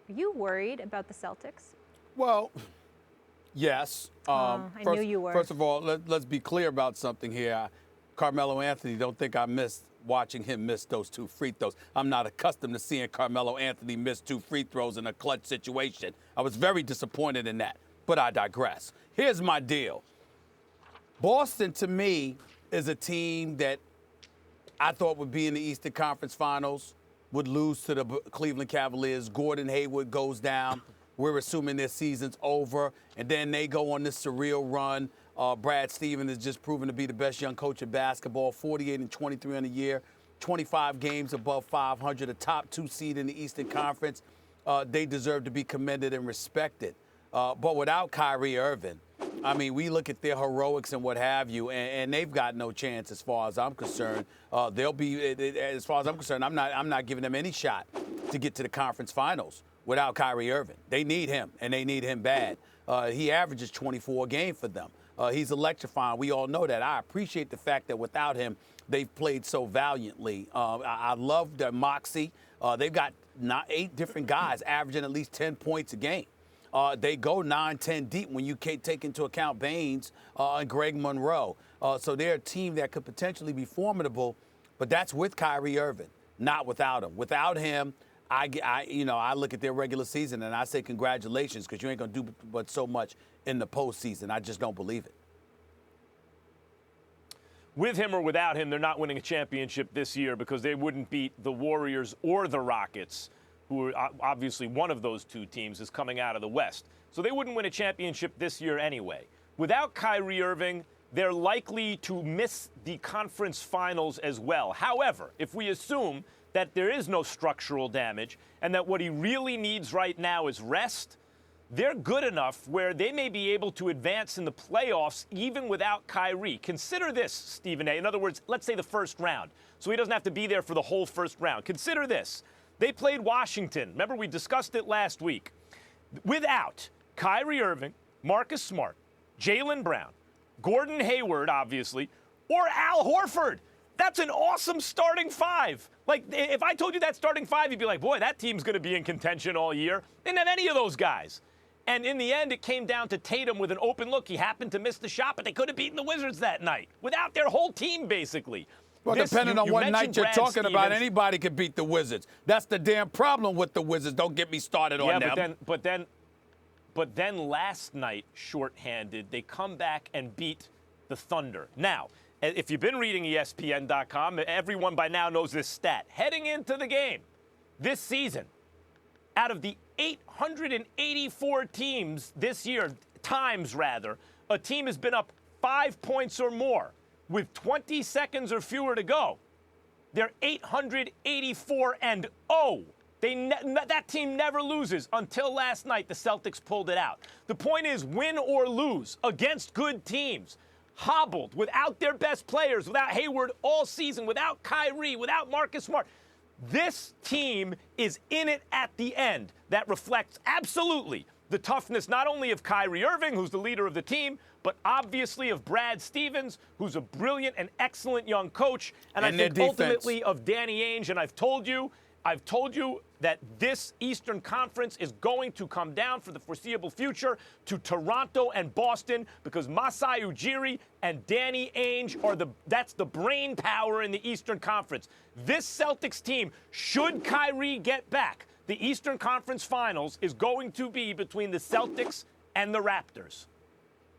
Are you worried about the Celtics? Well, yes. I knew you were. First of all, let's be clear about something here. Carmelo Anthony, don't think I missed watching him miss those 2 free throws. I'm not accustomed to seeing Carmelo Anthony miss 2 free throws in a clutch situation. I was very disappointed in that, but I digress. Here's my deal. Boston, to me, is a team that I thought would be in the Eastern Conference Finals, would lose to the Cleveland Cavaliers. Gordon Hayward goes down. We're assuming their season's over, and then they go on this surreal run. Brad Stevens is just proven to be the best young coach in basketball, 48-23 on the year, 25 games above 500, a top 2 seed in the Eastern Conference. They deserve to be commended and respected. But without Kyrie Irving, I mean, we look at their heroics and what have you, and they've got no chance as far as I'm concerned. They'll be, as far as I'm concerned, I'm not giving them any shot to get to the conference finals without Kyrie Irving. They need him, and they need him bad. He averages 24 a game for them. He's electrifying. We all know that. I appreciate the fact that without him, they've played so valiantly. I love their moxie. They've got 8 different guys averaging at least 10 points a game. They go 9-10 deep when you can't take into account Baines and Greg Monroe. So they're a team that could potentially be formidable, but that's with Kyrie Irving, not without him. Without him, I look at their regular season and I say congratulations, because you ain't going to do but so much in the postseason. I just don't believe it. With him or without him, they're not winning a championship this year because they wouldn't beat the Warriors or the Rockets, who are obviously one of those 2 teams is coming out of the West. So they wouldn't win a championship this year anyway. Without Kyrie Irving, they're likely to miss the conference finals as well. However, if we assume that there is no structural damage and that what he really needs right now is rest, they're good enough where they may be able to advance in the playoffs even without Kyrie. Consider this, Stephen A. In other words, let's say the first round, so he doesn't have to be there for the whole first round. Consider this. They played Washington. Remember, we discussed it last week. Without Kyrie Irving, Marcus Smart, Jaylen Brown, Gordon Hayward, obviously, or Al Horford. That's an awesome starting 5. Like, if I told you that starting 5, you'd be like, boy, that team's going to be in contention all year. They didn't have any of those guys. And in the end, it came down to Tatum with an open look. He happened to miss the shot, but they could have beaten the Wizards that night without their whole team, basically. Well, depending on what night you're talking about, anybody could beat the Wizards. That's the damn problem with the Wizards. Don't get me started on them. But then last night, shorthanded, they come back and beat the Thunder. Now, if you've been reading ESPN.com, everyone by now knows this stat. Heading into the game this season, out of the 884 teams this year, a team has been up 5 points or more with 20 seconds or fewer to go. They're 884-0. That team never loses until last night. The Celtics pulled it out. The point is, win or lose against good teams, hobbled, without their best players, without Hayward all season, without Kyrie, without Marcus Smart. This team is in it at the end. That reflects absolutely the toughness not only of Kyrie Irving, who's the leader of the team, but obviously of Brad Stevens, who's a brilliant and excellent young coach, and I think ultimately of Danny Ainge. And I've told you that this Eastern Conference is going to come down for the foreseeable future to Toronto and Boston, because Masai Ujiri and Danny Ainge that's the brain power in the Eastern Conference. This Celtics team, should Kyrie get back, the Eastern Conference Finals is going to be between the Celtics and the Raptors.